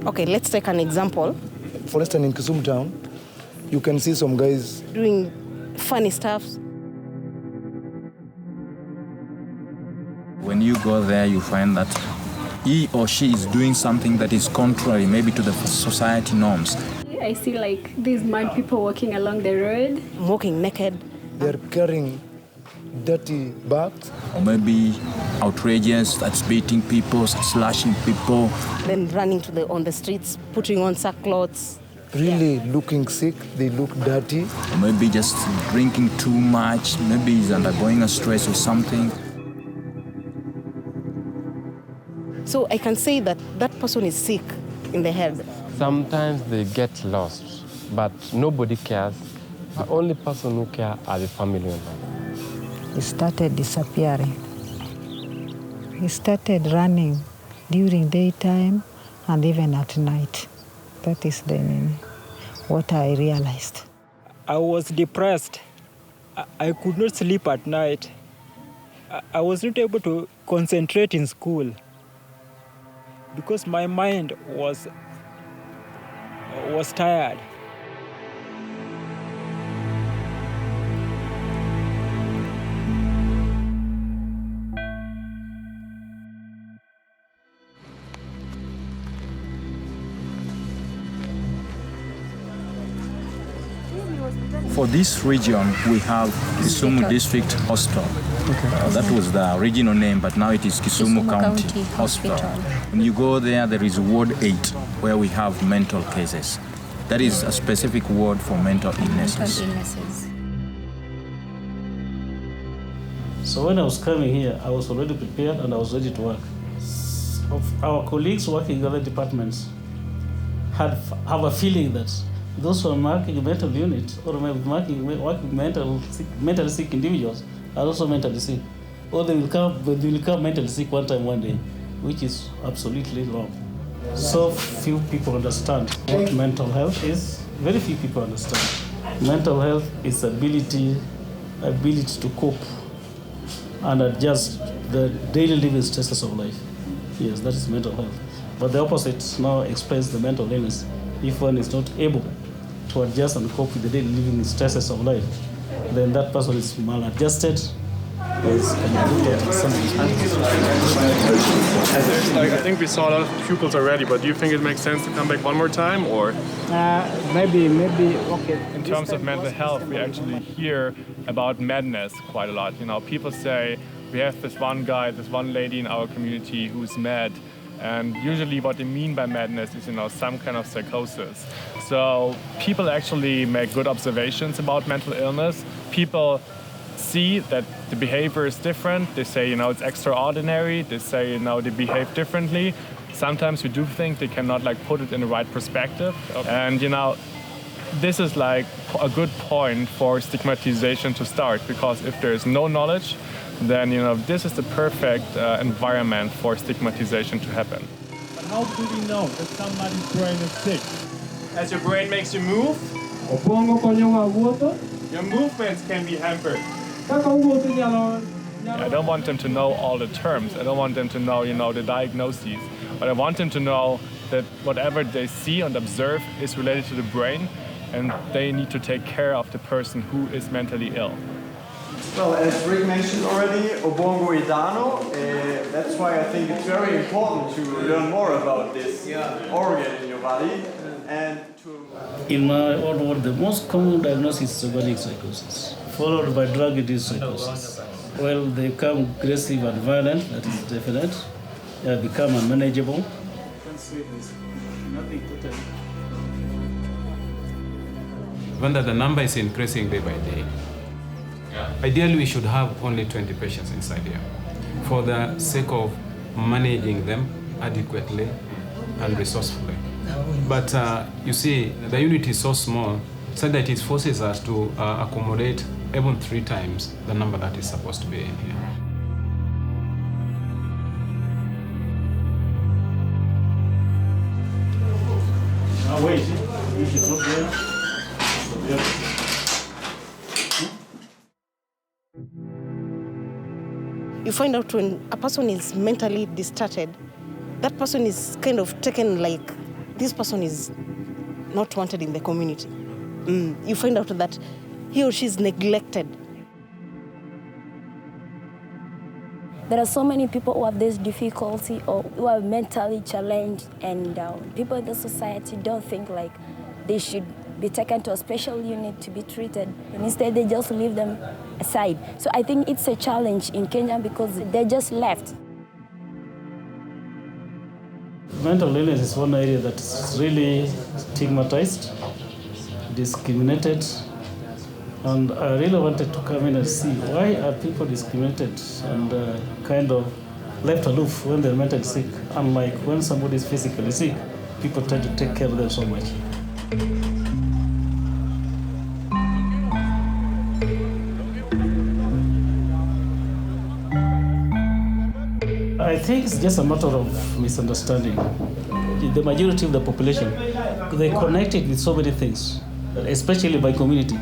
Okay, let's take an example. For instance, in Kisumu town, you can see some guys doing funny stuff. When you go there, you find that he or she is doing something that is contrary maybe to the society norms. I see like these mad people walking along the road. Walking naked. They're carrying dirty bags. Or maybe outrageous, that's beating people, slashing people. Then running on the streets, putting on sackcloths. Really looking sick, they look dirty. Or maybe just drinking too much, maybe he's undergoing a stress or something. So I can say that that person is sick in the head. Sometimes they get lost, but nobody cares. The only person who cares are the family members. He started disappearing. He started running during daytime and even at night. That is what I realized. I was depressed. I could not sleep at night. I was not able to concentrate in school because my mind was tired. For this region, we have Kisumu District Hospital. That was the original name, but now it is Kisumu County Hospital. When you go there, there is Ward 8, where we have mental cases. That is a specific ward for mental illnesses. So when I was coming here, I was already prepared and I was ready to work. Our colleagues working in other departments have a feeling that those who are marking a mental unit or working mentally sick individuals are also mentally sick. Or they will come mentally sick one day, which is absolutely wrong. So few people understand what mental health is. Very few people understand. Mental health is ability to cope and adjust the daily living stresses of life. Yes, that is mental health. But the opposite now explains the mental illness. If one is not able to adjust and cope with the daily living stresses of life, then that person is maladjusted. I think we saw a lot of pupils already, but do you think it makes sense to come back one more time, or? Maybe, okay. In terms of mental health, we actually hear about madness quite a lot. You know, people say, we have this one guy, this one lady in our community who's mad. And usually what they mean by madness is, some kind of psychosis. So people actually make good observations about mental illness. People see that the behavior is different. They say, it's extraordinary. They say, they behave differently. Sometimes we do think they cannot put it in the right perspective. And, this is a good point for stigmatization to start, because if there is no knowledge, then this is the perfect environment for stigmatization to happen. But how do we know that somebody's brain is sick? As your brain makes you move, your movements can be hampered. I don't want them to know all the terms. I don't want them to know, the diagnoses. But I want them to know that whatever they see and observe is related to the brain, and they need to take care of the person who is mentally ill. Well, as Rick mentioned already, Obuongo Edhano. That's why I think it's very important to learn more about this organ in your body. And in my own word, the most common diagnosis is organic psychosis, followed by drug-induced psychosis. Well, they become aggressive and violent, that is definite. They become unmanageable. When the number is increasing day by day, ideally we should have only 20 patients inside here for the sake of managing them adequately and resourcefully. But you see, the unit is so small so that it forces us to accommodate even 3 times the number that is supposed to be in here. Wait, if it's not there. You find out when a person is mentally distracted, that person is kind of taken like this person is not wanted in the community. You find out that he or she is neglected. There are so many people who have this difficulty or who are mentally challenged, and people in the society don't think like they should be taken to a special unit to be treated. And instead, they just leave them aside. So I think it's a challenge in Kenya because they're just left. Mental illness is one area that's really stigmatized, discriminated, and I really wanted to come in and see why are people discriminated and kind of left aloof when they're mentally sick, unlike when somebody is physically sick, people tend to take care of them so much. I think it's just a matter of misunderstanding. The majority of the population, they connected with so many things, especially by community,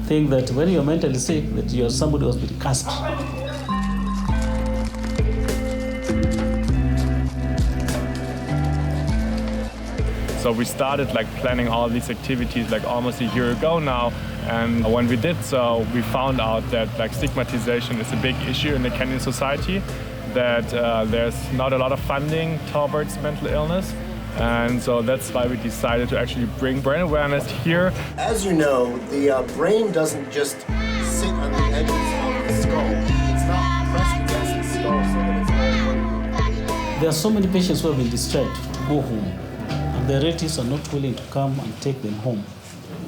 think that when you're mentally sick, that you're somebody who's been cast. So we started like planning all these activities like almost a year ago now, and when we did so, we found out that like stigmatization is a big issue in the Kenyan society, that there's not a lot of funding towards mental illness, and so that's why we decided to actually bring brain awareness here. As you know, the brain doesn't just sit on the edges of the skull. It's not pressed against the skull so that it's There are so many patients who have been discharged to go home, and their relatives are not willing to come and take them home,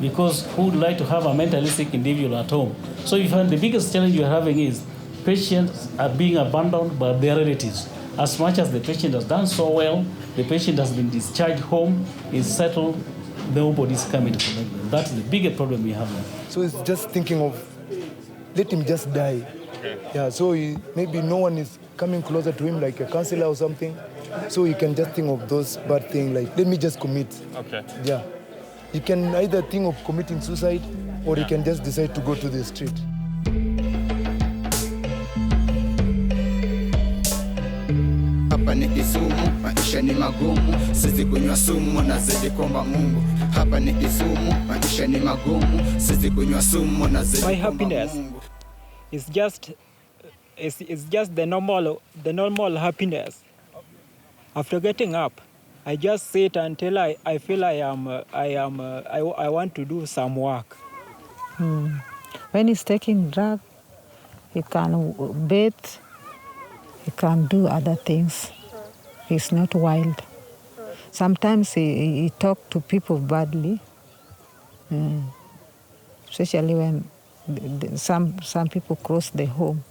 because who would like to have a mentally sick individual at home? So you find the biggest challenge you're having is patients are being abandoned by their relatives. As much as the patient has done so well, the patient has been discharged home, is settled, nobody's coming to collect them. That's the biggest problem we have now. So it's just thinking of, let him just die. Okay. Yeah, so maybe no one is coming closer to him like a counselor or something. So you can just think of those bad things like, let me just commit. Okay. Yeah. You can either think of committing suicide or you can just decide to go to the street. Hapa ni Kisumu, maisha ni magumu, sisi kunywa sumu na zidi komba Mungu. Hapa ni Kisumu, maisha ni magumu, sisi kunywa sumu na zidi komba Mungu. My happiness is just the normal happiness. After getting up, I just sit until I feel I want to do some work. When he's taking drugs, he can bathe. He can do other things. He's not wild. Sometimes he talks to people badly, especially when some people cross the home.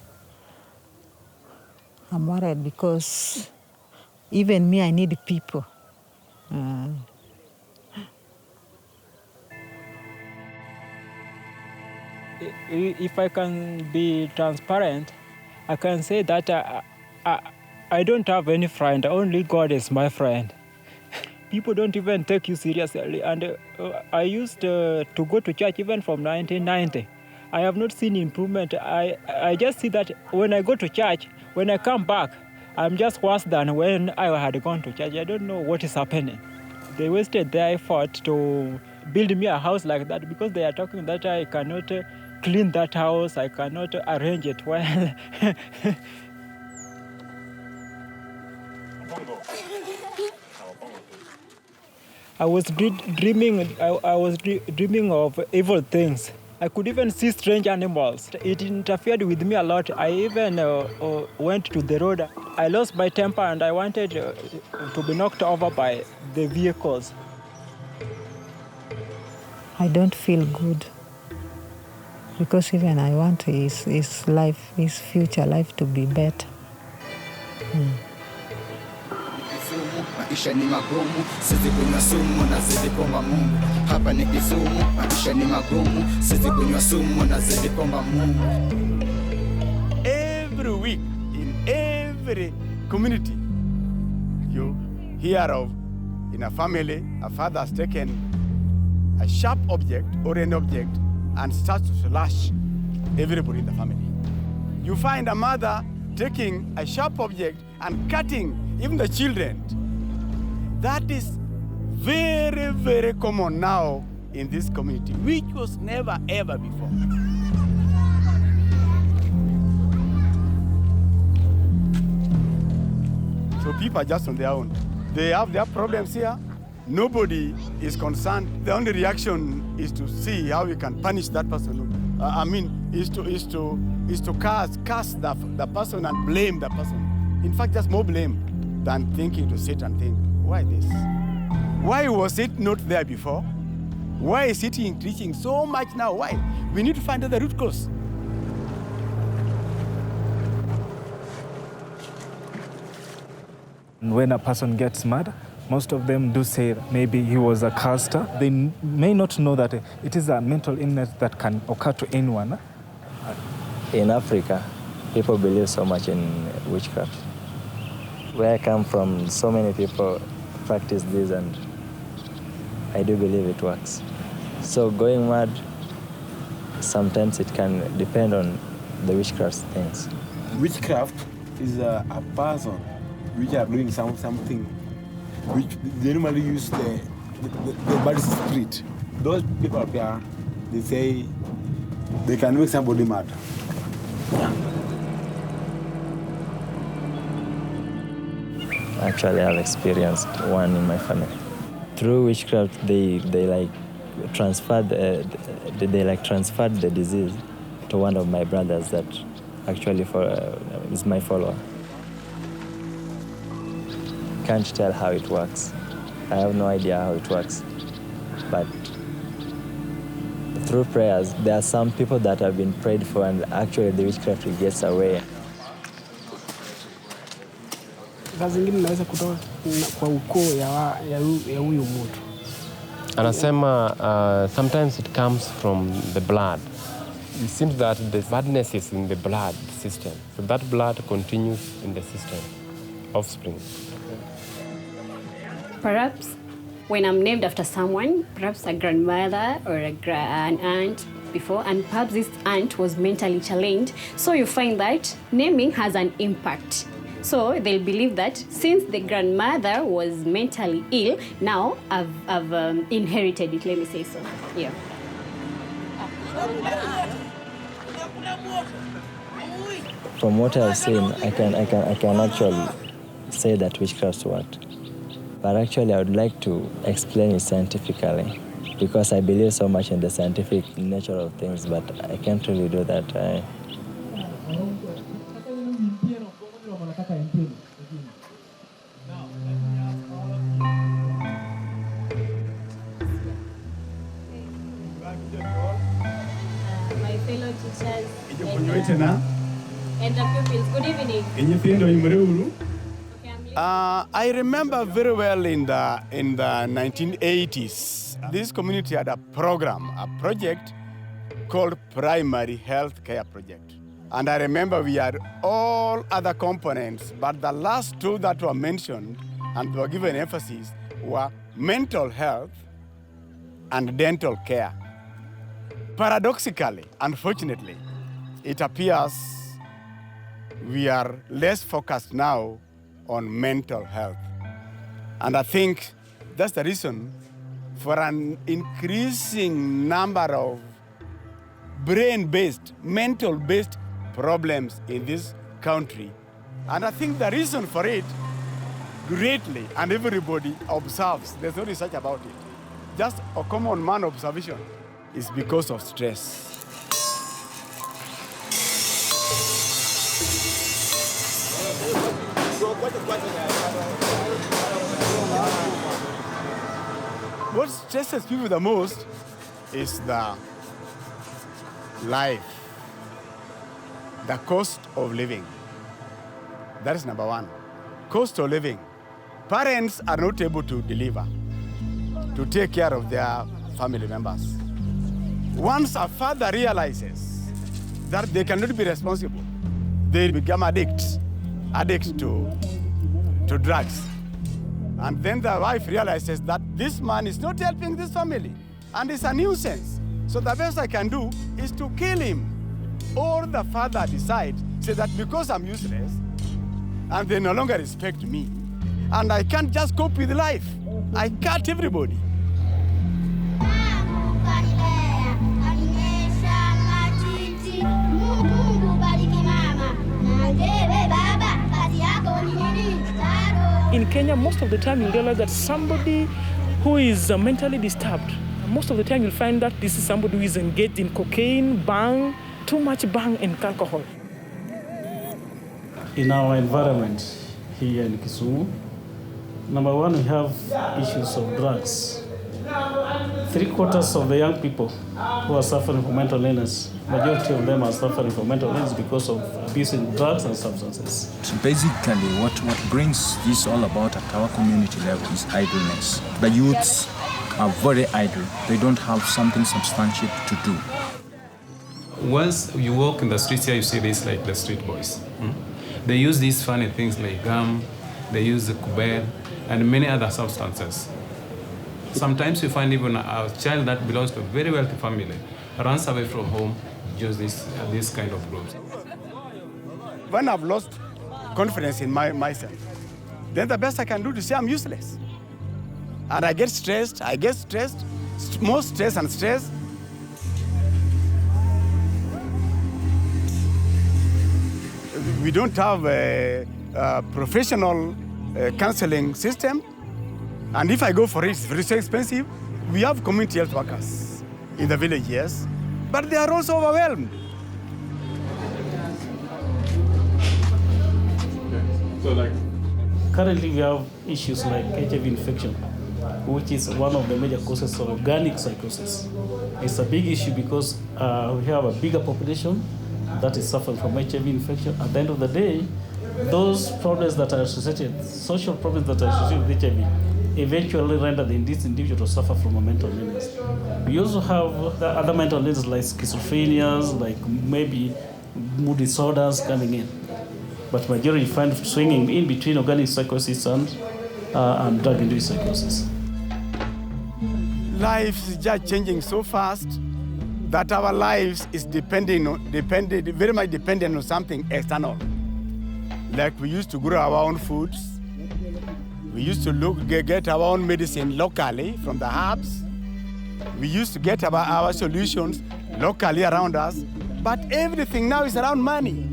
I'm worried because even me, I need people. If I can be transparent, I can say that I don't have any friend, only God is my friend. People don't even take you seriously. And I used to go to church even from 1990. I have not seen improvement. I just see that when I go to church, when I come back, I'm just worse than when I had gone to church. I don't know what is happening. They wasted their effort to build me a house like that because they are talking that I cannot clean that house, I cannot arrange it well. I was dreaming of evil things. I could even see strange animals. It interfered with me a lot. I even went to the road. I lost my temper and I wanted to be knocked over by the vehicles. I don't feel good because even I want his future life to be better. Maisha ni magumu, sisi kunywa sumu na zidi komba Mungu. Hapa ni Kisumu, maisha ni magumu, sisi kunywa sumu na zidi komba Mungu. Every week, in every community, you hear of, in a family, a father has taken a sharp object or an object and starts to slash everybody in the family. You find a mother taking a sharp object and cutting even the children. That is very, very common now in this community, which was never ever before. So people are just on their own. They have their problems here. Nobody is concerned. The only reaction is to see how we can punish that person. Is to curse the person and blame the person. In fact, just more blame than thinking to sit and think, why this? Why was it not there before? Why is it increasing so much now? Why? We need to find out the root cause. When a person gets mad, most of them do say maybe he was a caster. They may not know that it is a mental illness that can occur to anyone. In Africa, people believe so much in witchcraft. Where I come from, so many people practice this, and I do believe it works. So going mad, sometimes it can depend on the witchcraft things. Witchcraft is a person which are doing something which they normally use the bad spirit. Those people up here, they say they can make somebody mad. Actually, I've experienced one in my family. Through witchcraft, they transferred the disease to one of my brothers that actually is my follower. Can't tell how it works. I have no idea how it works. But through prayers, there are some people that have been prayed for, and actually the witchcraft gets away. Anasema sometimes it comes from the blood. It seems that the badness is in the blood system. So that blood continues in the system, offspring. Perhaps when I'm named after someone, perhaps a grandmother or an aunt before, and perhaps this aunt was mentally challenged, so you find that naming has an impact. So they'll believe that since the grandmother was mentally ill, now I've inherited it, let me say so. Yeah. From what I've seen, I can actually say that witchcraft worked. But actually, I would like to explain it scientifically, because I believe so much in the scientific nature of things, but I can't really do that. My fellow teachers and the pupils, good evening. I remember very well in the 1980s, this community had a project called Primary Health Care Project. And I remember we had all other components, but the last two that were mentioned and were given emphasis were mental health and dental care. Paradoxically, unfortunately, it appears we are less focused now on mental health. And I think that's the reason for an increasing number of brain-based, mental-based problems in this country. And I think the reason for it greatly, and everybody observes, there's no research about it, just a common man observation, is because of stress. What stresses people the most is the life, the cost of living. That is number one. Cost of living. Parents are not able to deliver, to take care of their family members. Once a father realizes that they cannot be responsible, they become addicts to drugs. And then the wife realizes that this man is not helping this family and is a nuisance. So the best I can do is to kill him. Or the father decides, say that because I'm useless, and they no longer respect me, and I can't just cope with life. I cut everybody. In Kenya, most of the time you'll realize that somebody who is mentally disturbed, most of the time you'll find that this is somebody who is engaged in cocaine, bang, too much bang and alcohol. In our environment here in Kisumu, number one, we have issues of drugs. 3/4 of the young people who are suffering from mental illness, majority of them are suffering from mental illness because of abusing drugs and substances. So basically, what brings this all about at our community level is idleness. The youths are very idle. They don't have something substantial to do. Once you walk in the streets here, you see this like the street boys. They use these funny things like gum, they use the kuber, and many other substances. Sometimes you find even a child that belongs to a very wealthy family runs away from home, just this kind of groups. When I've lost confidence in myself, then the best I can do is say I'm useless. And I get stressed, more stress and stress. We don't have a professional counseling system. And if I go for it, it's very expensive. We have community health workers in the village, yes, but they are also overwhelmed. Currently, we have issues like HIV infection, which is one of the major causes of organic psychosis. It's a big issue because we have a bigger population that is suffering from HIV infection. At the end of the day, those problems that are associated, social problems that are associated with HIV, eventually render this individual to suffer from a mental illness. We also have the other mental illnesses like schizophrenias, like maybe mood disorders coming in. But majority find swinging in between organic psychosis and drug-induced psychosis. Life is just changing so fast that our lives is very much dependent on something external. Like we used to grow our own foods. We used to get our own medicine locally from the herbs. We used to get our solutions locally around us. But everything now is around money.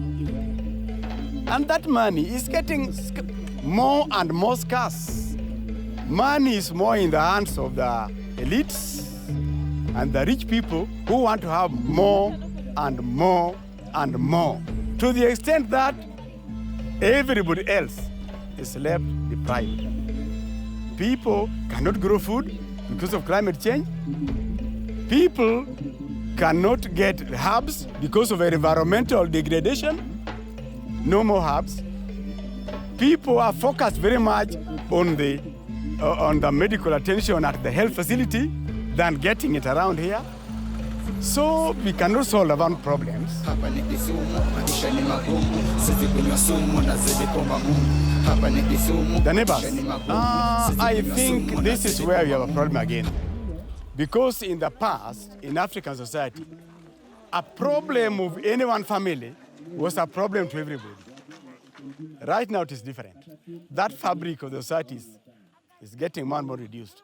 And that money is getting more and more scarce. Money is more in the hands of the elites and the rich people who want to have more and more and more, to the extent that everybody else is left deprived. People cannot grow food because of climate change. People cannot get herbs because of environmental degradation. No more herbs. People are focused very much on the medical attention at the health facility than getting it around here. So we cannot solve our problems. The neighbors, I think this is where we have a problem again. Because in the past, in African society, a problem of any one family was a problem to everybody. Right now it is different. That fabric of the society is getting more and more reduced.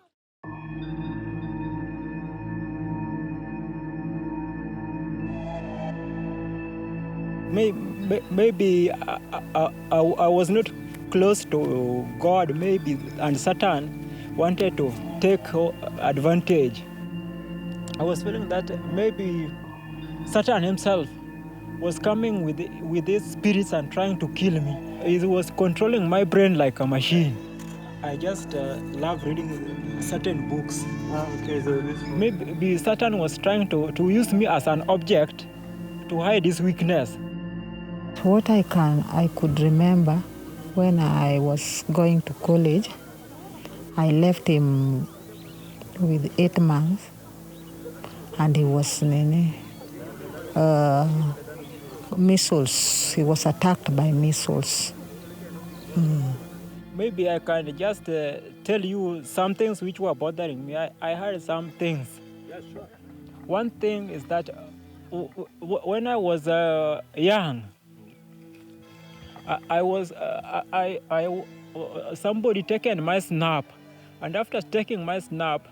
Maybe I was not close to God, maybe, and Satan wanted to take advantage. I was feeling that maybe Satan himself was coming with his spirits and trying to kill me. He was controlling my brain like a machine. I just love reading certain books. Okay, so this book. Maybe Satan was trying to use me as an object to hide his weakness. What I could remember when I was going to college, I left him with 8 months, and he was measles. He was attacked by measles. Maybe I can just tell you some things which were bothering me. I heard some things. Yeah, sure. One thing is that when I was young, somebody taken my snap, and after taking my snap,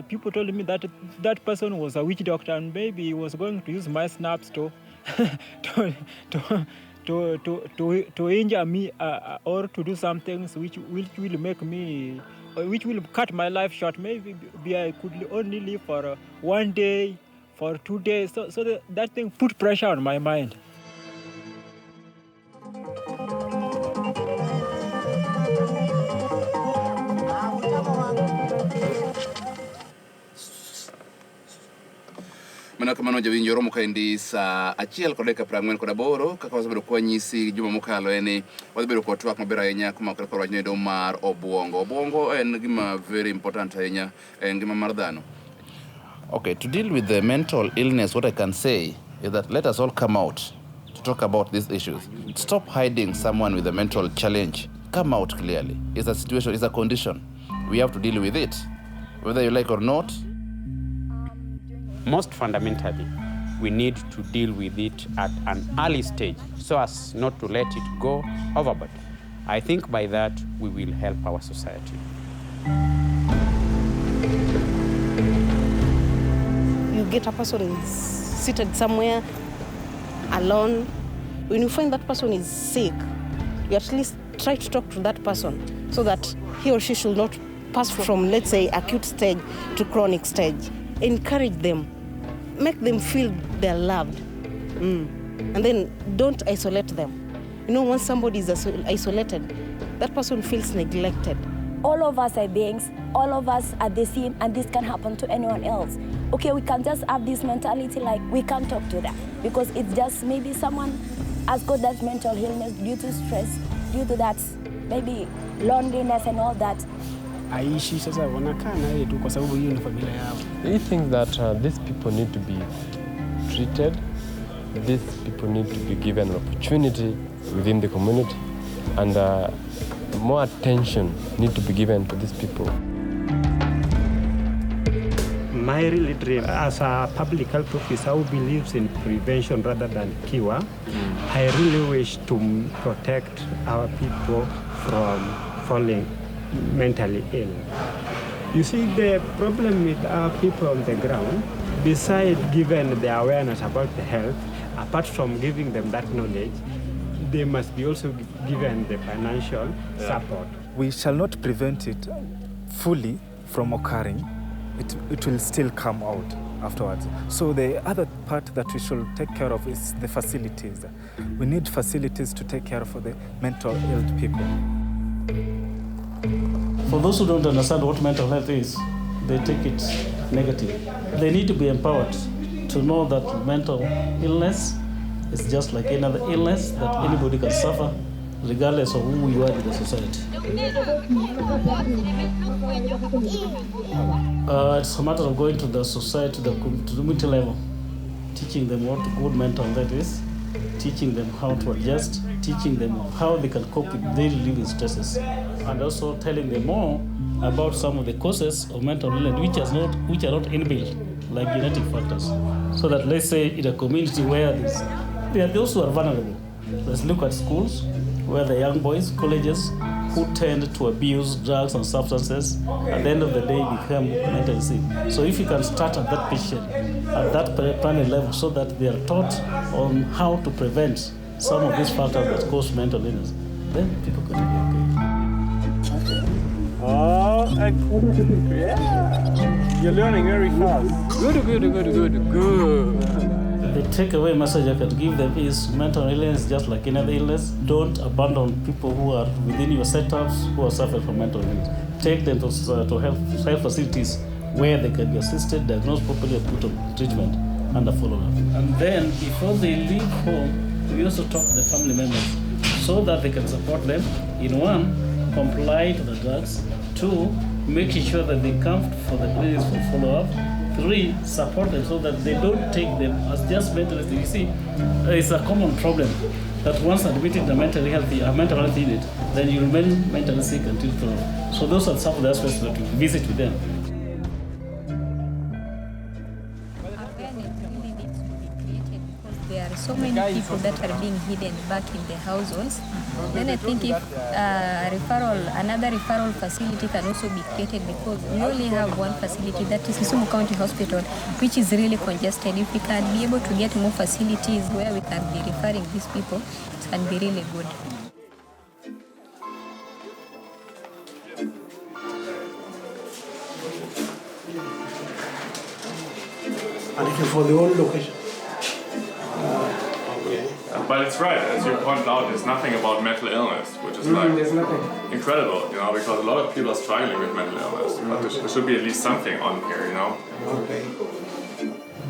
people told me that that person was a witch doctor, and maybe he was going to use my snaps to to injure me or to do some things which will make me, which will cut my life short. Maybe I could only live for 1 day, for 2 days. So that thing put pressure on my mind. Mana kamano jawinjo romo kaendi sa 1:40 kaka wasebedo kwanyisi juma mokalo eni wasebedo kwa twak maber ahinya kuma kaka wachne do mar obuongo. Obuongo en gima very important ahinya en gima mar dhano. Okay, to deal with the mental illness, what I can say is that let us all come out to talk about these issues. Stop hiding someone with a mental challenge. Come out clearly. It's a situation, it's a condition. We have to deal with it, whether you like or not. Most fundamentally, we need to deal with it at an early stage so as not to let it go overboard. I think by that, we will help our society. You get a person seated somewhere alone. When you find that person is sick, you at least try to talk to that person so that he or she should not pass from, let's say, acute stage to chronic stage. Encourage them. Make them feel they're loved. And then don't isolate them. You know, once somebody is isolated, that person feels neglected. All of us are beings, all of us are the same, and this can happen to anyone else. Okay, we can just have this mentality like we can't talk to them because it's just maybe someone has got that mental illness due to stress, due to that maybe loneliness and all that. Aishi sasa wanakaa na yeye tu kwa sababu hiyo ni familia yao. I think that these people need to be treated. These people need to be given an opportunity within the community, and more attention need to be given to these people. My really dream as a public health officer who believes in prevention rather than cure, I really wish to protect our people from falling mentally ill. You see, the problem with our people on the ground, besides giving the awareness about the health, apart from giving them that knowledge, they must be also given the financial support. We shall not prevent it fully from occurring. It will still come out afterwards. So the other part that we should take care of is the facilities. We need facilities to take care of the mental ill people. For those who don't understand what mental health is, they take it negative. They need to be empowered to know that mental illness is just like any other illness that anybody can suffer, regardless of who you are in the society. It's a matter of going to the society, to the community level, teaching them what good mental health is, teaching them how to adjust, teaching them how they can cope with daily living stresses, and also telling them more about some of the causes of mental illness which are not inbuilt, like genetic factors. So that, let's say, in a community where there are those who are vulnerable. Let's look at schools where the young boys, colleges, who tend to abuse drugs and substances, at the end of the day become mentally sick. So if you can start at that patient, at that primary level, so that they are taught on how to prevent some of these factors that cause mental illness, then people can be okay. Oh, yeah. You're learning very fast. Good. The takeaway message I can give them is mental illness is just like any other illness. Don't abandon people who are within your setups who are suffering from mental illness. Take them to health facilities where they can be assisted, diagnosed properly, and put on treatment and a follow-up. And then before they leave home, we also talk to the family members so that they can support them in one, comply to the drugs, two, making sure that they come for the clinics for follow-up, 3, support them so that they don't take them as just mental health. You see, it's a common problem that once admitted in a mental health unit, then you remain mentally sick until tomorrow. So those are some of the aspects that we visit with them. so many people that are being hidden back in the households. Then I think if another referral facility can also be created, because we only have one facility, that is Kisumu County Hospital, which is really congested. If we can be able to get more facilities where we can be referring these people, it can be really good. And for the whole location. But it's right, as you pointed out, there's nothing about mental illness, which is there's nothing. Incredible, because a lot of people are struggling with mental illness. But there should be at least something on here, Okay.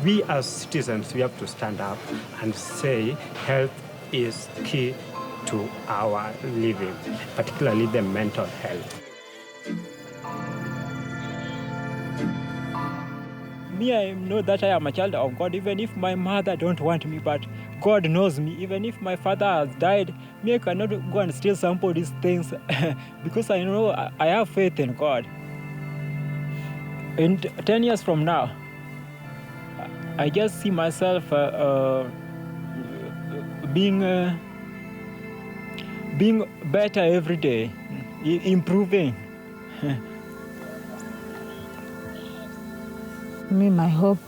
We as citizens, we have to stand up and say health is key to our living, particularly the mental health. Me, I know that I am a child of God, even if my mother don't want me, but God knows me. Even if my father has died, me, I cannot go and steal somebody's things because I know I have faith in God. In 10 years from now, I just see myself being better every day, improving. Me, my hope,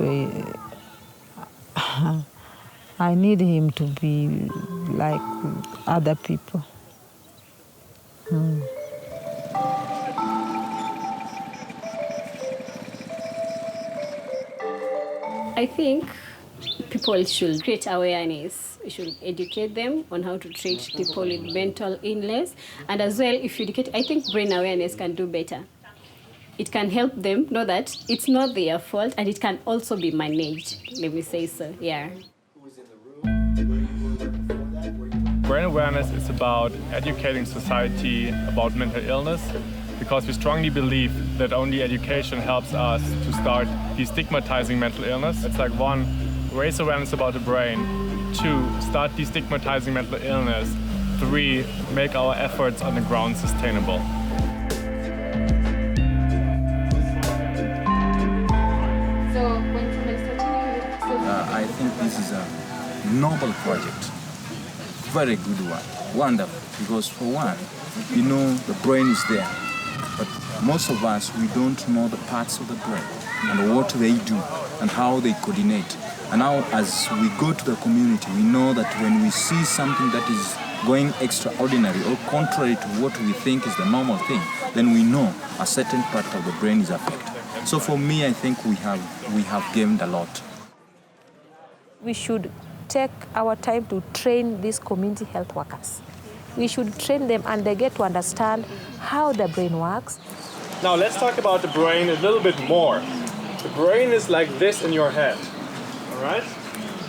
I need him to be like other people. I think people should create awareness. We should educate them on how to treat people with mental illness. And as well, if you educate, I think brain awareness can do better. It can help them know that it's not their fault and it can also be managed. Let me say so, yeah. Brain awareness is about educating society about mental illness, because we strongly believe that only education helps us to start destigmatizing mental illness. It's like 1, raise awareness about the brain. 2, start destigmatizing mental illness. 3, make our efforts on the ground sustainable. I think this is a noble project. Very good one. Wonderful. Because for one, we know the brain is there. But most of us, we don't know the parts of the brain and what they do and how they coordinate. And now as we go to the community, we know that when we see something that is going extraordinary or contrary to what we think is the normal thing, then we know a certain part of the brain is affected. So for me, I think we have gained a lot. We should take our time to train these community health workers. We should train them and they get to understand how the brain works. Now let's talk about the brain a little bit more. The brain is like this in your head, all right?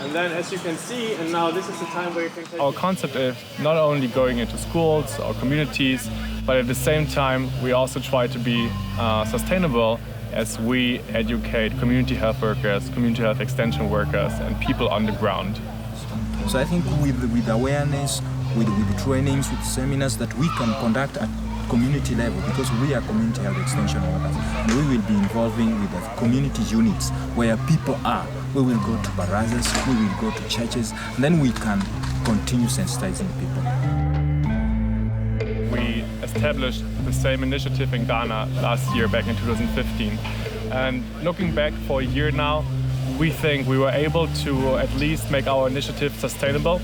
And then as you can see, and now this is the time where you can take... Our concept is not only going into schools or communities, but at the same time, we also try to be sustainable as we educate community health workers, community health extension workers, and people on the ground. So I think with awareness, with trainings, with seminars that we can conduct at community level, because we are community health extension workers, and we will be involving with the community units where people are. We will go to barazas, we will go to churches, and then we can continue sensitizing people. We established the same initiative in Ghana last year, back in 2015. And looking back for a year now, we think we were able to at least make our initiative sustainable.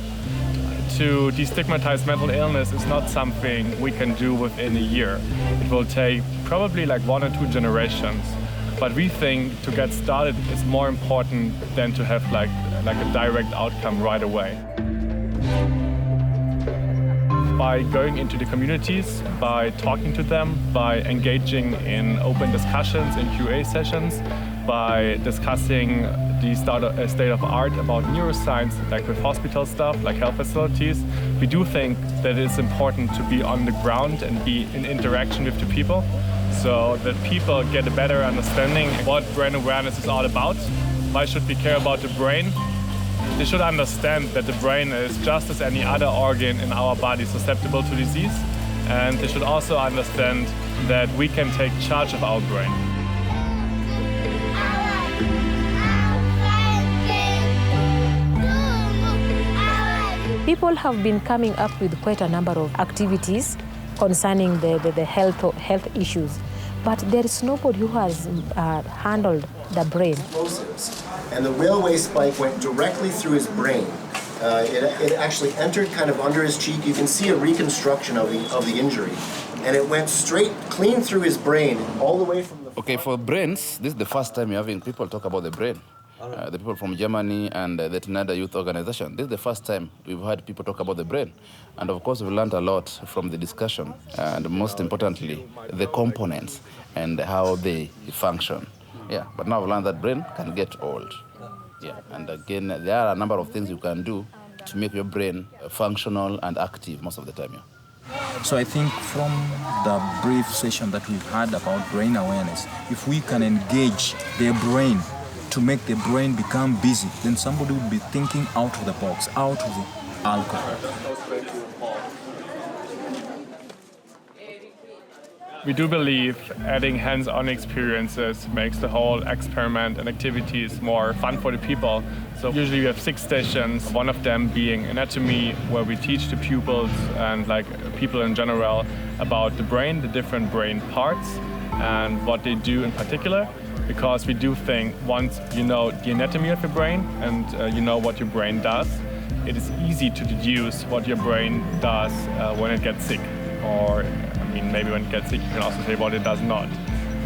To destigmatize mental illness is not something we can do within a year. It will take probably like 1 or 2 generations. But we think to get started is more important than to have like a direct outcome right away. By going into the communities, by talking to them, by engaging in open discussions in QA sessions, by discussing the state of art about neuroscience, like with hospital stuff, like health facilities, we do think that it's important to be on the ground and be in interaction with the people, so that people get a better understanding what brain awareness is all about. Why should we care about the brain? They should understand that the brain is just as any other organ in our body susceptible to disease, and they should also understand that we can take charge of our brain. People have been coming up with quite a number of activities concerning the health issues, but there is nobody who has handled the brain. Explosives, and the railway spike went directly through his brain. It actually entered kind of under his cheek. You can see a reconstruction of the injury, and it went straight, clean through his brain, all the way from the... Okay, for brains, this is the first time you're having people talk about the brain. The people from Germany and the Trinidad Youth Organization. This is the first time we've had people talk about the brain. And of course, we've learned a lot from the discussion, and most importantly, the components and how they function. Yeah, but now we've learned that brain can get old. Yeah, and again, there are a number of things you can do to make your brain functional and active most of the time. Yeah. So I think from the brief session that we've had about brain awareness, if we can engage their brain to make the brain become busy, then somebody will be thinking out of the box, out of the alcohol. We do believe adding hands-on experiences makes the whole experiment and activities more fun for the people. So usually we have 6 stations, one of them being anatomy, where we teach the pupils and people in general about the brain, the different brain parts, and what they do in particular. Because we do think once you know the anatomy of your brain and you know what your brain does, it is easy to deduce what your brain does when it gets sick. Or, maybe when it gets sick, you can also say what it does not.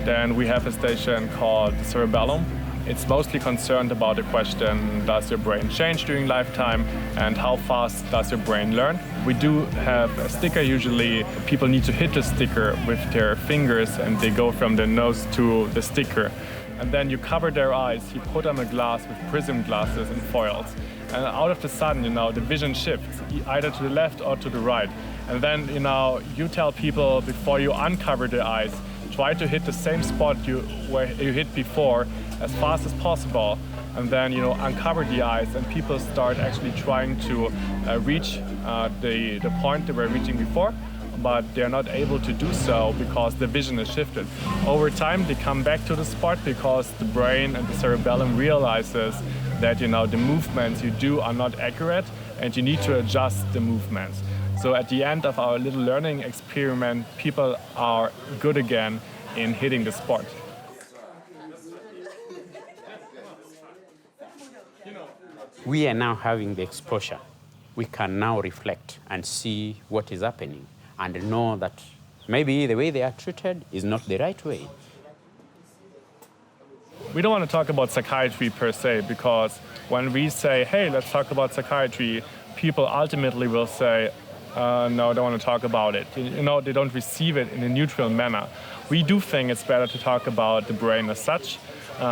Then we have a station called the cerebellum. It's mostly concerned about the question, does your brain change during lifetime and how fast does your brain learn? We do have a sticker usually. People need to hit the sticker with their fingers and they go from their nose to the sticker. And then you cover their eyes, you put on a glass with prism glasses and foils. And out of the sudden, the vision shifts either to the left or to the right. And then, you tell people before you uncover their eyes, try to hit the same spot where you hit before as fast as possible, and then uncover the eyes, and people start actually trying to reach the point they were reaching before, but they're not able to do so because the vision is shifted. Over time, they come back to the spot because the brain and the cerebellum realizes that the movements you do are not accurate, and you need to adjust the movements. So at the end of our little learning experiment, people are good again in hitting the spot. We are now having the exposure. We can now reflect and see what is happening and know that maybe the way they are treated is not the right way. We don't want to talk about psychiatry per se, because when we say, hey, let's talk about psychiatry, people ultimately will say, no, I don't want to talk about it. They don't receive it in a neutral manner. We do think it's better to talk about the brain as such,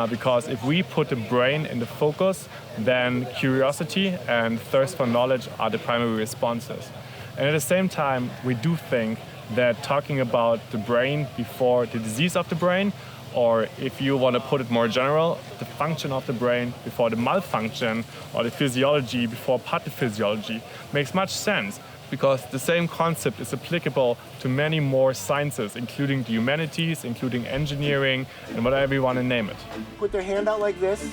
because if we put the brain in the focus, then curiosity and thirst for knowledge are the primary responses. And at the same time, we do think that talking about the brain before the disease of the brain, or if you want to put it more general, the function of the brain before the malfunction, or the physiology before pathophysiology, makes much sense. Because the same concept is applicable to many more sciences, including the humanities, including engineering, and whatever you want to name it. Put their hand out like this.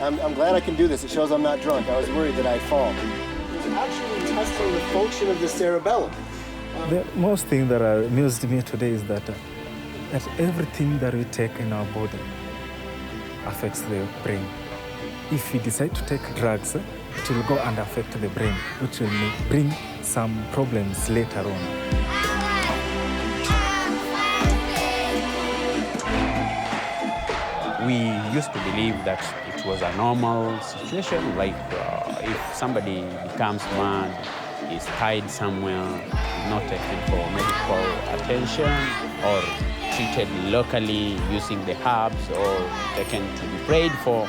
I'm glad I can do this. It shows I'm not drunk. I was worried that I'd fall. It's actually testing the function of the cerebellum. The most thing that amused me today is that everything that we take in our body affects the brain. If we decide to take drugs, it will go and affect the brain, which will bring some problems later on. We used to believe that it was a normal situation, like if somebody becomes mad, is tied somewhere, not taken for medical attention, or treated locally using the herbs, or taken to be prayed for.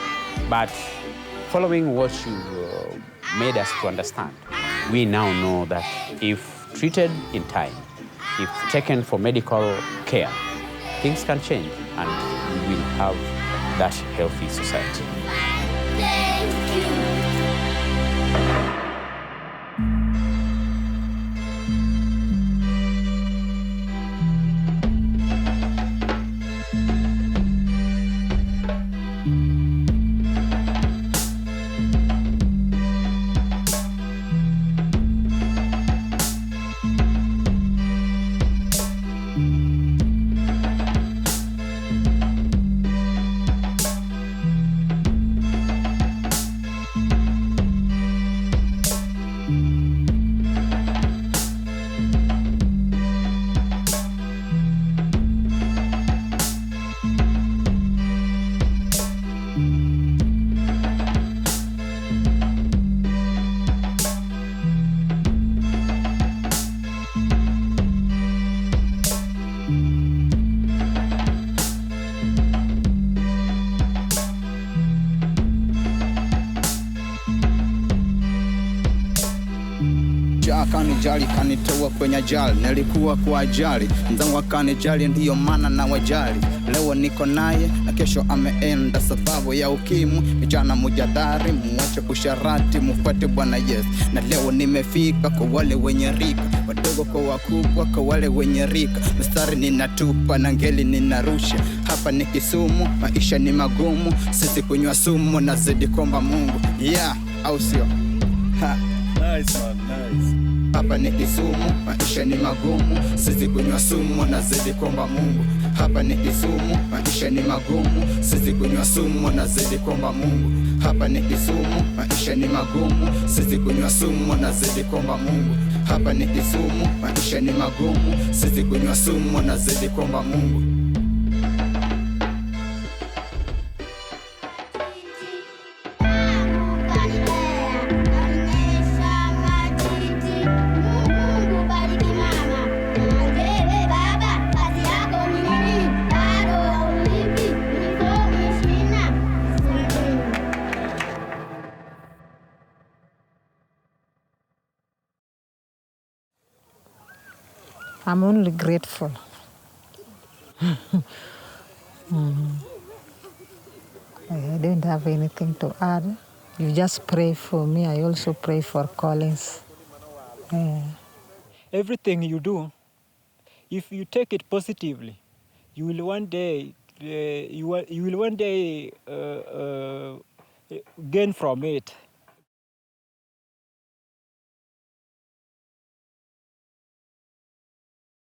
But following what you made us to understand, we now know that if treated in time, if taken for medical care, things can change and we will have that healthy society. akanijali, kanitoa kwenye ajali. Nilikuwa kwa ajali, mzangu akanijali, ndiyo maana na wajali. Leo niko naye na kesho ameenda, sababu ya ukimwi. Vijana mujadhari, muache usharati, mufuate Bwana Yesu. Na leo nimefika kwa wale wenye rika, wadogo kwa wakubwa, kwa wale wenye rika. Mstari ninatupa na ngeli ninarusha. Hapa ni Kisumu, maisha ni magumu, sisi kunywa sumu na zidi komba Mungu. Yeah, au sio? Ha. Nice man, nice. Hapa ni Kisumu, maisha ni magumu, sisi kunywa sumu na zidi komba Mungu. Hapa ni Kisumu, maisha ni magumu, sisi kunywa sumu na zidi komba Mungu. Hapa ni Kisumu, maisha ni magumu, sisi kunywa sumu na zidi komba Mungu. Hapa ni Kisumu, maisha ni magumu, sisi kunywa sumu na zidi komba Mungu. I'm only grateful. I don't have anything to add. You just pray for me. I also pray for Collins. Everything you do, if you take it positively, you will one day gain from it.